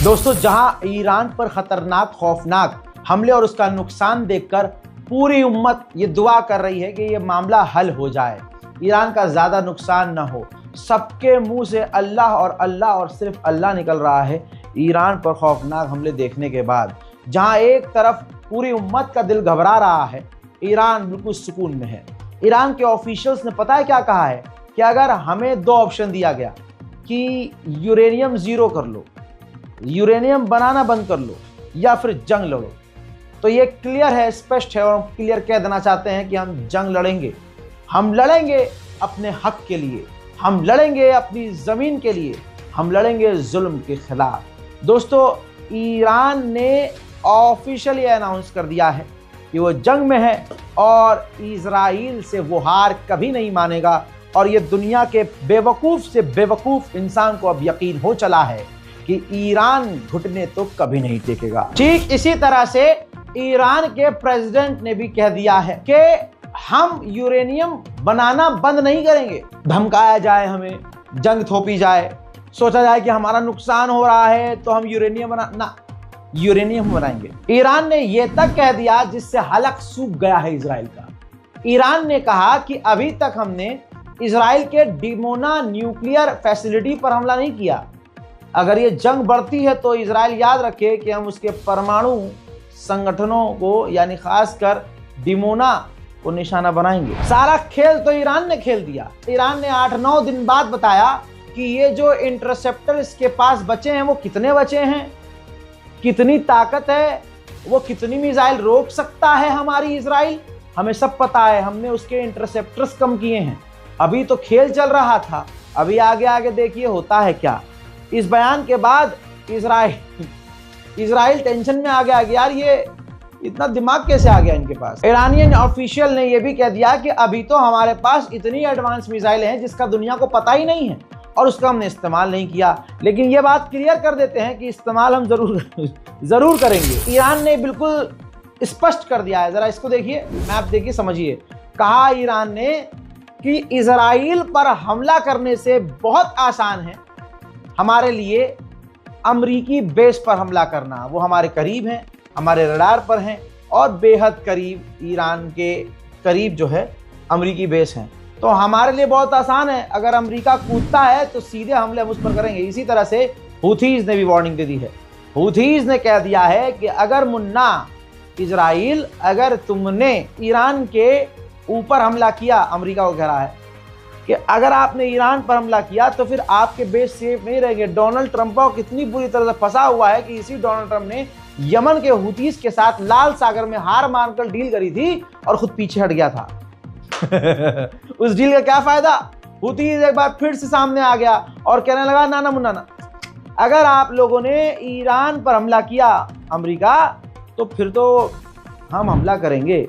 दोस्तों, जहां ईरान पर खतरनाक खौफनाक हमले और उसका नुकसान देखकर पूरी उम्मत ये दुआ कर रही है कि ये मामला हल हो जाए, ईरान का ज्यादा नुकसान ना हो। सबके मुंह से अल्लाह और सिर्फ अल्लाह निकल रहा है ईरान पर खौफनाक हमले देखने के बाद। जहां एक तरफ पूरी उम्मत का दिल घबरा रहा है, ईरान बिल्कुल सुकून में है। ईरान के ऑफिशियल्स ने पता है क्या कहा है कि अगर हमें दो ऑप्शन दिया गया कि यूरेनियम जीरो कर लो, यूरेनियम बनाना बंद कर लो, या फिर जंग लड़ो, तो ये क्लियर है, स्पष्ट है, और क्लियर कह देना चाहते हैं कि हम जंग लड़ेंगे। हम लड़ेंगे अपने हक के लिए, हम लड़ेंगे अपनी ज़मीन के लिए, हम लड़ेंगे जुल्म के खिलाफ। दोस्तों, ईरान ने ऑफिशियली अनाउंस कर दिया है कि वो जंग में है और इजराइल से वो हार कभी नहीं मानेगा। और ये दुनिया के बेवकूफ़ से बेवकूफ़ इंसान को अब यकीन हो चला है कि ईरान घुटने तो कभी नहीं टेकेगा। ठीक इसी तरह से ईरान के प्रेसिडेंट ने भी कह दिया है कि हम यूरेनियम बनाना बंद नहीं करेंगे। धमकाया जाए, हमें जंग थोपी जाए, सोचा जाए कि हमारा नुकसान हो रहा है तो हम यूरेनियम बनाएंगे। ईरान ने यह तक कह दिया जिससे हलक सूख गया है इजराइल का। ईरान ने कहा कि अभी तक हमने इजराइल के डिमोना न्यूक्लियर फैसिलिटी पर हमला नहीं किया। अगर ये जंग बढ़ती है तो इजराइल याद रखे कि हम उसके परमाणु संगठनों को, यानी खासकर डिमोना को निशाना बनाएंगे। सारा खेल तो ईरान ने खेल दिया। ईरान ने 8-9 दिन बाद बताया कि ये जो इंटरसेप्टर इसके पास बचे हैं वो कितने बचे हैं, कितनी ताकत है, वो कितनी मिसाइल रोक सकता है हमारी इजराइल, हमें सब पता है। हमने उसके इंटरसेप्टर्स कम किए हैं। अभी तो खेल चल रहा था, अभी आगे आगे देखिए होता है क्या। इस बयान के बाद इजराइल टेंशन में आ गया कि यार ये इतना दिमाग कैसे आ गया इनके पास। ईरानियन ऑफिशियल ने यह भी कह दिया कि अभी तो हमारे पास इतनी एडवांस मिसाइल हैं जिसका दुनिया को पता ही नहीं है और उसका हमने इस्तेमाल नहीं किया। लेकिन ये बात क्लियर कर देते हैं कि इस्तेमाल हम जरूर करेंगे। ईरान ने बिल्कुल स्पष्ट कर दिया है। जरा इसको देखिए, मैप देखिए, समझिए। कहा ईरान ने कि इजराइल पर हमला करने से बहुत आसान है हमारे लिए अमरीकी बेस पर हमला करना। वो हमारे करीब हैं, हमारे रडार पर हैं और बेहद करीब, ईरान के करीब जो है अमरीकी बेस हैं। तो हमारे लिए बहुत आसान है, अगर अमरीका कूदता है तो सीधे हमले हम उस पर करेंगे। इसी तरह से हूथीज ने भी वार्निंग दे दी है। हूथीज ने कह दिया है कि अगर मुन्ना इजराइल, अगर तुमने ईरान के ऊपर हमला किया, अमरीका को कह रहा है कि अगर आपने ईरान पर हमला किया तो फिर आपके बेस सेफ नहीं रहेंगे। डोनाल्ड ट्रंप को कितनी बुरी तरह से फंसा हुआ है कि इसी डोनाल्ड ट्रंप ने यमन के हुतीस के साथ लाल सागर में हार मानकर डील करी थी और खुद पीछे हट गया था। उस डील का क्या फायदा? हुतीस एक बार फिर से सामने आ गया और कहने लगा ना मुन्ना ना, अगर आप लोगों ने ईरान पर हमला किया अमरीका, तो फिर तो हम हमला करेंगे।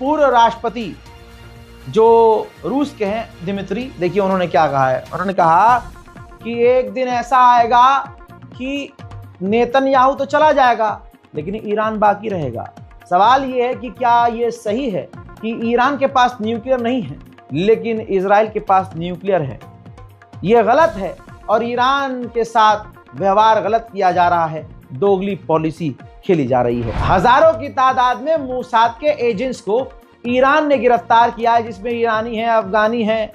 पूर्व राष्ट्रपति जो रूस के हैं, दिमित्री, देखिए उन्होंने क्या कहा है। उन्होंने कहा कि एक दिन ऐसा आएगा कि नेतन्याहू तो चला जाएगा लेकिन ईरान बाकी रहेगा। सवाल ये है कि क्या ये सही है कि ईरान के पास न्यूक्लियर नहीं है लेकिन इजराइल के पास न्यूक्लियर है? ये गलत है और ईरान के साथ व्यवहार गलत किया जा रहा है, दोगली पॉलिसी खेली जा रही है। हजारों की तादाद में मोसाद के एजेंट्स को ईरान ने गिरफ्तार किया है, जिसमें ईरानी हैं, अफगानी हैं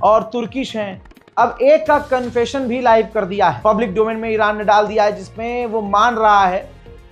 और तुर्किश हैं। अब एक का कन्फेशन भी लाइव कर दिया है, पब्लिक डोमेन में ईरान ने डाल दिया है, जिसमें वो मान रहा है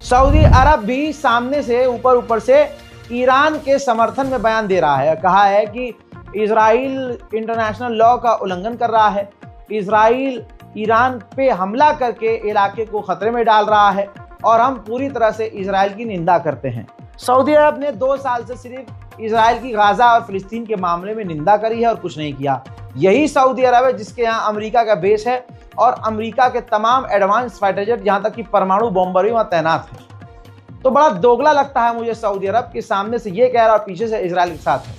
सऊदी अरब भी सामने से ऊपर से ईरान के समर्थन में बयान दे रहा है। कहा है कि इजराइल इंटरनेशनल लॉ का उल्लंघन कर रहा है, इजराइल ईरान पे हमला करके इलाके को खतरे में डाल रहा है और हम पूरी तरह से इजराइल की निंदा करते हैं। सऊदी अरब ने 2 साल से सिर्फ इजराइल की गाजा और फिलिस्तीन के मामले में निंदा करी है और कुछ नहीं किया। यही सऊदी अरब है जिसके यहाँ अमेरिका का बेस है और अमेरिका के तमाम एडवांस फाइटर जेट, यहाँ तक कि परमाणु बॉम्बर भी वहाँ तैनात है। तो बड़ा दोगला लगता है मुझे सऊदी अरब के सामने से ये कह रहा और पीछे से इजराइल के साथ है।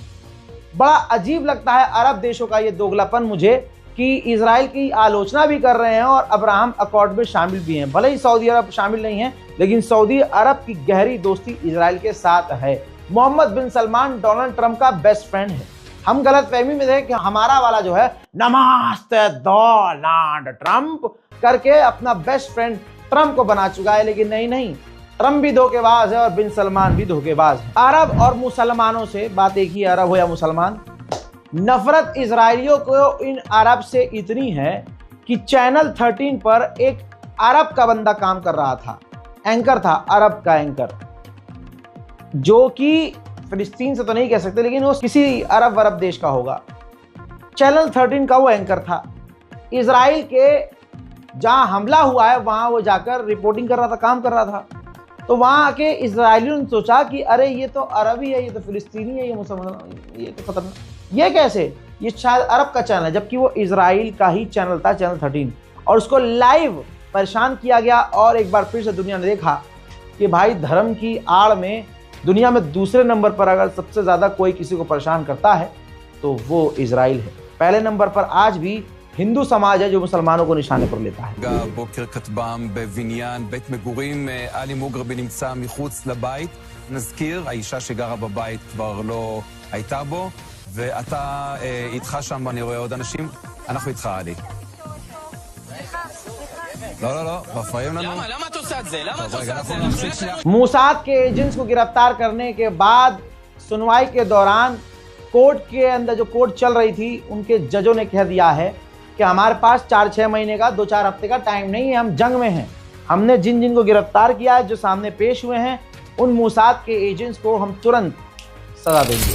बड़ा अजीब लगता है अरब देशों का ये दोगलापन मुझे कि इजराइल की आलोचना भी कर रहे हैं और अब्राहम अकॉर्ड में शामिल भी हैं। भले ही सऊदी अरब शामिल नहीं है, लेकिन सऊदी अरब की गहरी दोस्ती इजराइल के साथ है। मोहम्मद बिन सलमान डोनाल्ड ट्रंप का बेस्ट फ्रेंड है। हम गलतफहमी में थे कि हमारा वाला जो है नमस्ते डोनाल्ड ट्रंप करके अपना बेस्ट फ्रेंड ट्रंप को बना चुका है, लेकिन नहीं, ट्रंप भी धोखेबाज है और बिन सलमान भी धोखेबाज है। अरब और मुसलमानों से, बात एक ही, अरब हो या मुसलमान, नफरत इजराइलियों को इन अरब से इतनी है कि चैनल 13 पर एक अरब का बंदा काम कर रहा था, एंकर था, अरब का एंकर, जो कि फिलिस्तीन से तो नहीं कह सकते लेकिन वो किसी अरब वरब देश का होगा। चैनल 13 का वो एंकर था। इजराइल के जहां हमला हुआ है वहां वो जाकर रिपोर्टिंग कर रहा था, काम कर रहा था। तो वहां आके इजराइलियों ने सोचा कि अरे ये तो अरबी है, ये तो फिलिस्तीनी है, ये मुसलमान, ये तो खतरनाक, ये कैसे, ये शायद अरब का चैनल है, जबकि वो इजराइल का ही चैनल था, चैनल 13, और उसको लाइव परेशान किया गया। और एक बार फिर से दुनिया ने देखा कि भाई धर्म की आड़ में दुनिया में दूसरे नंबर पर अगर सबसे ज्यादा कोई किसी को परेशान करता है तो वो इजराइल है। पहले नंबर पर आज भी हिंदू समाज है जो मुसलमानों को निशाने पर लेता है। בוקר כטב"ם בבניין בית מגורים, עלי מוגרבי נמצא מחוץ לבית. נזכיר, האישה שגרה בבית כבר לא הייתה בו, ואתה איתך שם, אני רואה עוד אנשים. אנחנו איתך, עלי. לא, מפריעים לנו. למה אתה עושה את זה? למה אתה רגע, עושה את זה? אנחנו נמשיך שנייה. मूसाद के एजेंट्स को गिरफ्तार करने के बाद सुनवाई के दौरान कोर्ट के अंदर जो कोर्ट चल रही थी, उनके जजों ने कह दिया है कि हमारे पास 4-6 महीने का, 2-4 हफ्ते का टाइम नहीं है, हम जंग में हैं। हमने जिन को गिरफ्तार किया है, जो सामने पेश हुए हैं, उन मूसाद के एजेंट्स को हम तुरंत सजा देंगे।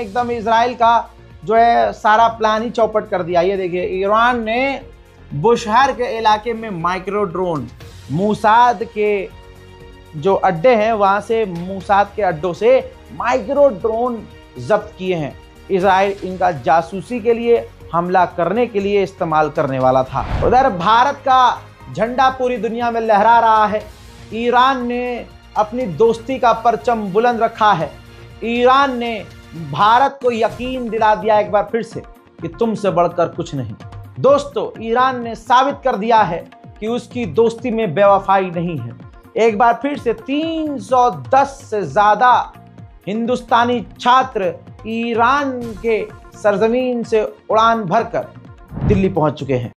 एकदम इजराइल का जो है सारा प्लान ही चौपट कर दिया। ये देखिए, ईरान ने बुशहर के इलाके में माइक्रो ड्रोन, मूसाद के जो अड्डे हैं वहां से, मूसाद के अड्डों से माइक्रो ड्रोन जब्त किए हैं। इजराइल इनका जासूसी के लिए, हमला करने के लिए इस्तेमाल करने वाला था। उधर भारत का झंडा पूरी दुनिया में लहरा रहा है। ईरान ने अपनी दोस्ती का परचम बुलंद रखा है। ईरान ने भारत को यकीन दिला दिया एक बार फिर से कि तुमसे बढ़कर कुछ नहीं। दोस्तों, ईरान ने साबित कर दिया है कि उसकी दोस्ती में बेवफाई नहीं है। एक बार फिर से 310 से ज्यादा हिंदुस्तानी छात्र ईरान के सरजमीन से उड़ान भरकर दिल्ली पहुंच चुके हैं।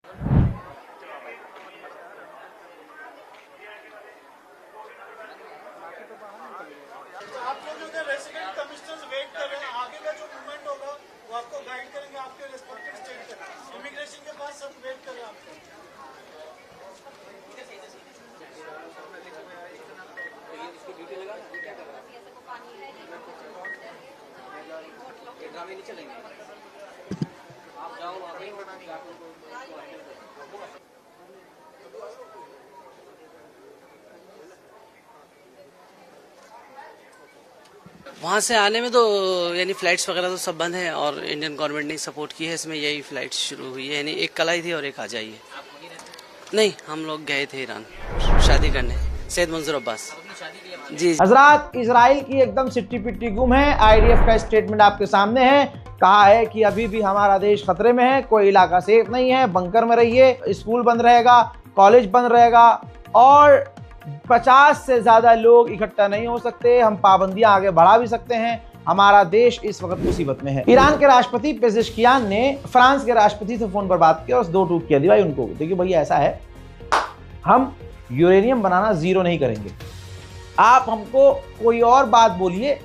वहाँ से आने में तो यानी फ्लाइट्स वगैरह तो सब बंद हैं और इंडियन गवर्नमेंट ने सपोर्ट की है इसमें, यही फ्लाइट्स शुरू हुई है। यानी एक कल आई थी और एक आज आई है। नहीं, हम लोग गए थे ईरान शादी करने, सैयद मंजूर अब्बास। जी हजरात, इजराइल की एकदम सिट्टी पिट्टी गुम है। आईडीएफ का स्टेटमेंट आपके सामने है। कहा है कि अभी भी हमारा देश खतरे में है, कोई इलाका सेफ नहीं है, बंकर में रहिए, स्कूल बंद रहेगा, कॉलेज बंद रहेगा और 50 से ज्यादा लोग इकट्ठा नहीं हो सकते। हम पाबंदियां आगे बढ़ा भी सकते हैं। हमारा देश इस वक्त मुसीबत में है। ईरान के राष्ट्रपति पेजेश्कियान ने फ्रांस के राष्ट्रपति से फोन पर बात की और 2 ट्वीट किया दी भाई उनको। देखिए भैया ऐसा है, हम यूरेनियम बनाना जीरो नहीं करेंगे, आप हमको कोई और बात बोलिए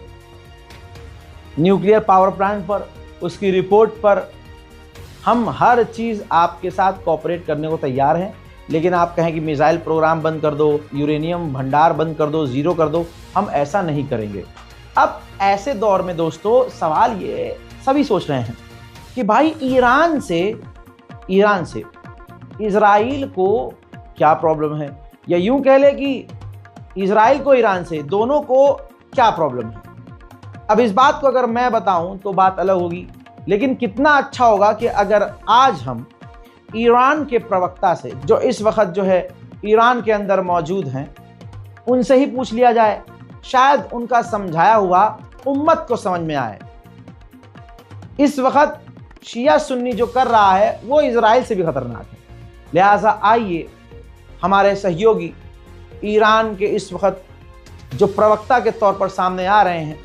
न्यूक्लियर पावर प्लांट पर, उसकी रिपोर्ट पर, हम हर चीज आपके साथ कोऑपरेट करने को तैयार हैं। लेकिन आप कहें कि मिसाइल प्रोग्राम बंद कर दो, यूरेनियम भंडार बंद कर दो, जीरो कर दो, हम ऐसा नहीं करेंगे। अब ऐसे दौर में दोस्तों सवाल ये सभी सोच रहे हैं कि भाई ईरान से इजराइल को क्या प्रॉब्लम है, या यूं कह ले कि इजराइल को ईरान से, दोनों को क्या प्रॉब्लम है। अब इस बात को अगर मैं बताऊं तो बात अलग होगी, लेकिन कितना अच्छा होगा कि अगर आज हम ईरान के प्रवक्ता से, जो इस वक्त जो है ईरान के अंदर मौजूद हैं, उनसे ही पूछ लिया जाए, शायद उनका समझाया हुआ उम्मत को समझ में आए। इस वक्त शिया सुन्नी जो कर रहा है वो इजराइल से भी खतरनाक है। लिहाजा आइए हमारे सहयोगी ईरान के इस वक्त जो प्रवक्ता के तौर पर सामने आ रहे हैं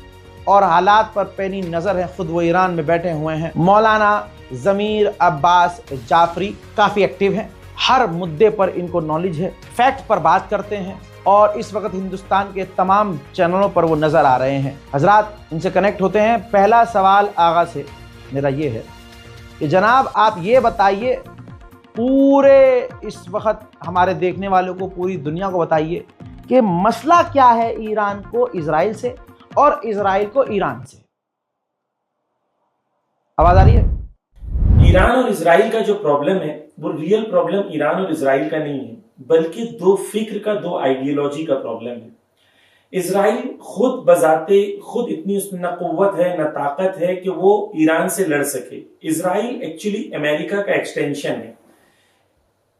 और हालात पर पैनी नज़र है, खुद वो ईरान में बैठे हुए हैं, मौलाना ज़मीर अब्बास जाफरी काफ़ी एक्टिव हैं, हर मुद्दे पर इनको नॉलेज है, फैक्ट पर बात करते हैं और इस वक्त हिंदुस्तान के तमाम चैनलों पर वो नज़र आ रहे हैं। हजरात, इनसे कनेक्ट होते हैं। पहला सवाल आगा से मेरा ये है कि जनाब आप ये बताइए, पूरे इस वक्त हमारे देखने वालों को, पूरी दुनिया को बताइए कि मसला क्या है ईरान को इजराइल से और इजराइल को ईरान से। आवाज आ रही है? ईरान और इजराइल का जो प्रॉब्लम है वो रियल प्रॉब्लम ईरान और इजराइल का नहीं है, बल्कि दो फिक्र का, दो आइडियोलॉजी का प्रॉब्लम है। इजराइल खुद बजाते खुद इतनी उसमें न कुव्वत है न ताकत है कि वो ईरान से लड़ सके। इजराइल एक्चुअली अमेरिका का एक्सटेंशन है।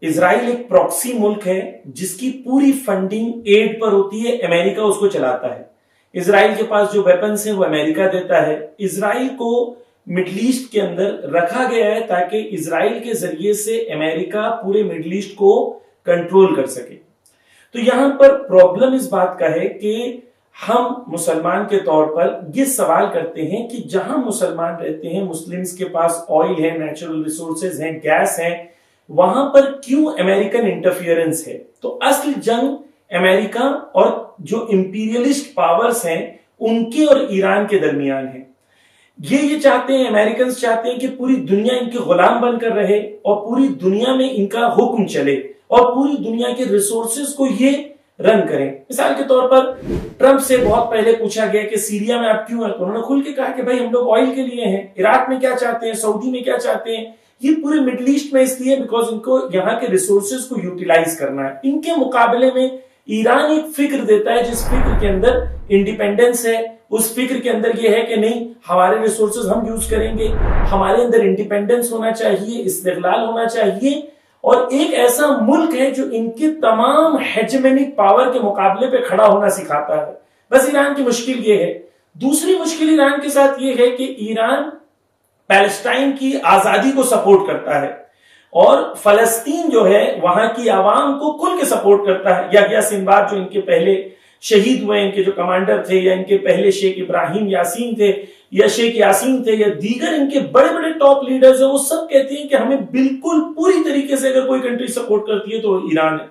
इजराइल एक प्रॉक्सी मुल्क है जिसकी पूरी फंडिंग एड पर होती है, अमेरिका उसको चलाता है। इजराइल के पास जो वेपन्स हैं वो अमेरिका देता है। इजराइल को मिडल ईस्ट के अंदर रखा गया है ताकि इजराइल के जरिए से अमेरिका पूरे मिडल ईस्ट को कंट्रोल कर सके। तो यहां पर प्रॉब्लम इस बात का है कि हम मुसलमान के तौर पर ये सवाल करते हैं कि जहां मुसलमान रहते हैं, मुस्लिम्स के पास ऑयल है, नेचुरल रिसोर्सेज हैं, गैस है, वहां पर क्यों अमेरिकन इंटरफियरेंस है। तो असली जंग अमेरिका और जो इंपीरियलिस्ट पावर्स हैं उनके और ईरान के दरमियान है। ये चाहते हैं, अमेरिकन चाहते हैं कि पूरी दुनिया इनके गुलाम बनकर रहे और पूरी दुनिया में इनका हुक्म चले और पूरी दुनिया के रिसोर्सेज को ये रन करें। मिसाल के तौर पर ट्रंप से बहुत पहले पूछा गया कि सीरिया में आप क्यों हैं, तो उन्होंने खुल के कहा कि भाई हम लोग ऑयल के लिए हैं। इराक में क्या चाहते हैं, सऊदी में क्या चाहते हैं, ये पूरे मिडिल ईस्ट में इसलिए बिकॉज इनको यहाँ के रिसोर्सेज को यूटिलाइज करना है। इनके मुकाबले में ईरान एक फिक्र देता है जिस फिक्र के अंदर इंडिपेंडेंस है, उस फिक्र के अंदर यह है कि नहीं हमारे रिसोर्सेज हम यूज करेंगे, हमारे अंदर इंडिपेंडेंस होना चाहिए, इस्तिकलाल होना चाहिए, और एक ऐसा मुल्क है जो इनके तमाम हेजेमोनिक पावर के मुकाबले पे खड़ा होना सिखाता है। बस ईरान की मुश्किल ये है। दूसरी मुश्किल ईरान के साथ ये है कि ईरान पैलेस्टाइन की आजादी को सपोर्ट करता है और फलस्तीन जो है वहां की आवाम को खुल के सपोर्ट करता है। या सिंबाद जो इनके पहले शहीद हुए, इनके जो कमांडर थे, या इनके पहले शेख इब्राहिम यासीन थे, या शेख यासीन थे, या दीगर इनके बड़े बड़े टॉप लीडर्स हैं, वो सब कहते हैं कि हमें बिल्कुल पूरी तरीके से अगर कोई कंट्री सपोर्ट करती है तो ईरान है।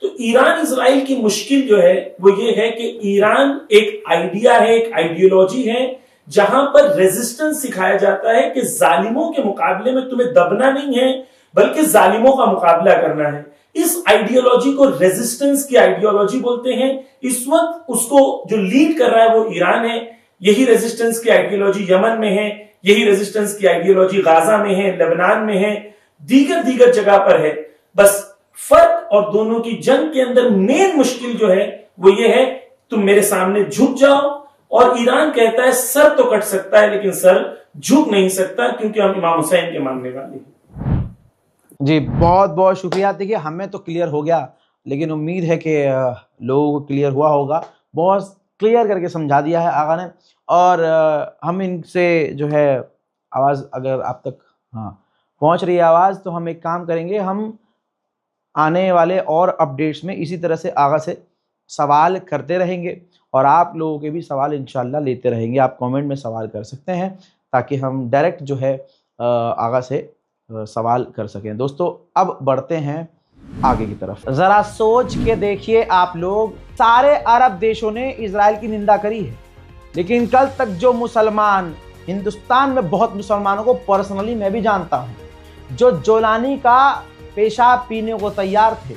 तो ईरान इजराइल की मुश्किल जो है वो ये है कि ईरान एक आइडिया है, एक आइडियोलॉजी है जहां पर रेजिस्टेंस सिखाया जाता है कि जालिमों के मुकाबले में तुम्हें दबना नहीं है बल्कि जालिमों का मुकाबला करना है। इस आइडियोलॉजी को रेजिस्टेंस की आइडियोलॉजी बोलते हैं। इस वक्त उसको जो लीड कर रहा है वो ईरान है। यही रेजिस्टेंस की आइडियोलॉजी यमन में है, यही रेजिस्टेंस की आइडियोलॉजी गाजा में है, लेबनान में है, दीगर जगह पर है। बस फर्क और दोनों की जंग के अंदर मेन मुश्किल जो है वो ये है तुम मेरे सामने झुक जाओ, और ईरान कहता है सर तो कट सकता है लेकिन सर झुक नहीं सकता क्योंकि हम इमाम हुसैन के मानने वाले हैं। जी बहुत बहुत शुक्रिया। देखिए हमें तो क्लियर हो गया, लेकिन उम्मीद है कि लोगों को क्लियर हुआ होगा। बहुत क्लियर करके समझा दिया है आगा ने। और हम इनसे जो है आवाज़ अगर आप तक पहुंच रही है आवाज़, तो हम एक काम करेंगे, हम आने वाले और अपडेट्स में इसी तरह से आगा से सवाल करते रहेंगे और आप लोगों के भी सवाल इंशाल्लाह लेते रहेंगे। आप कमेंट में सवाल कर सकते हैं ताकि हम डायरेक्ट जो है आगा से सवाल कर सकें। दोस्तों अब बढ़ते हैं आगे की तरफ। ज़रा सोच के देखिए आप लोग, सारे अरब देशों ने इजराइल की निंदा करी है, लेकिन कल तक जो मुसलमान, हिंदुस्तान में बहुत मुसलमानों को पर्सनली मैं भी जानता हूँ, जो जोलानी का पेशाब पीने को तैयार थे।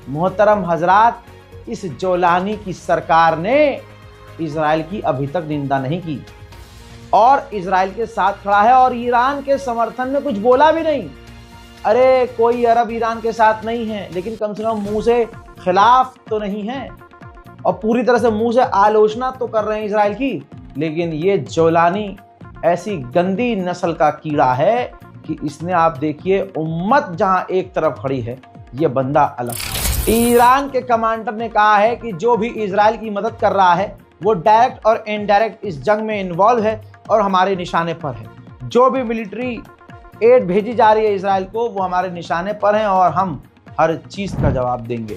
मोहतरम हजरात, इस जोलानी की सरकार ने इजराइल की अभी तक निंदा नहीं की और इजराइल के साथ खड़ा है और ईरान के समर्थन में कुछ बोला भी नहीं। अरे कोई अरब ईरान के साथ नहीं है, लेकिन कम से कम मुंह से खिलाफ तो नहीं है और पूरी तरह से मुंह से आलोचना तो कर रहे हैं इजराइल की। लेकिन ये जोलानी ऐसी गंदी नस्ल का कीड़ा है कि इसने, आप देखिए, उम्मत जहां एक तरफ खड़ी है, ये बंदा अलग। ईरान के कमांडर ने कहा है कि जो भी इजराइल की मदद कर रहा है वो डायरेक्ट और इनडायरेक्ट इस जंग में इन्वॉल्व है और हमारे निशाने पर है। जो भी मिलिट्री एड भेजी जा रही है इजराइल को, वो हमारे निशाने पर हैं और हम हर चीज का जवाब देंगे।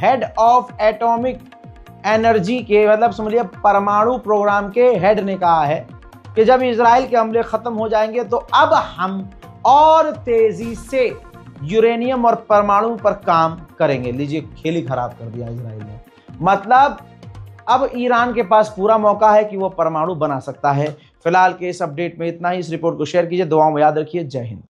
हेड ऑफ एटॉमिक एनर्जी के, मतलब समझिए परमाणु प्रोग्राम के हेड ने कहा है कि जब इजराइल के हमले खत्म हो जाएंगे तो अब हम और तेजी से यूरेनियम और परमाणु पर काम करेंगे। लीजिए, खेल ही खराब कर दिया इजराइल ने। मतलब अब ईरान के पास पूरा मौका है कि वो परमाणु बना सकता है। फिलहाल के इस अपडेट में इतना ही। इस रिपोर्ट को शेयर कीजिए, दुआओं में याद रखिए। जय हिंद।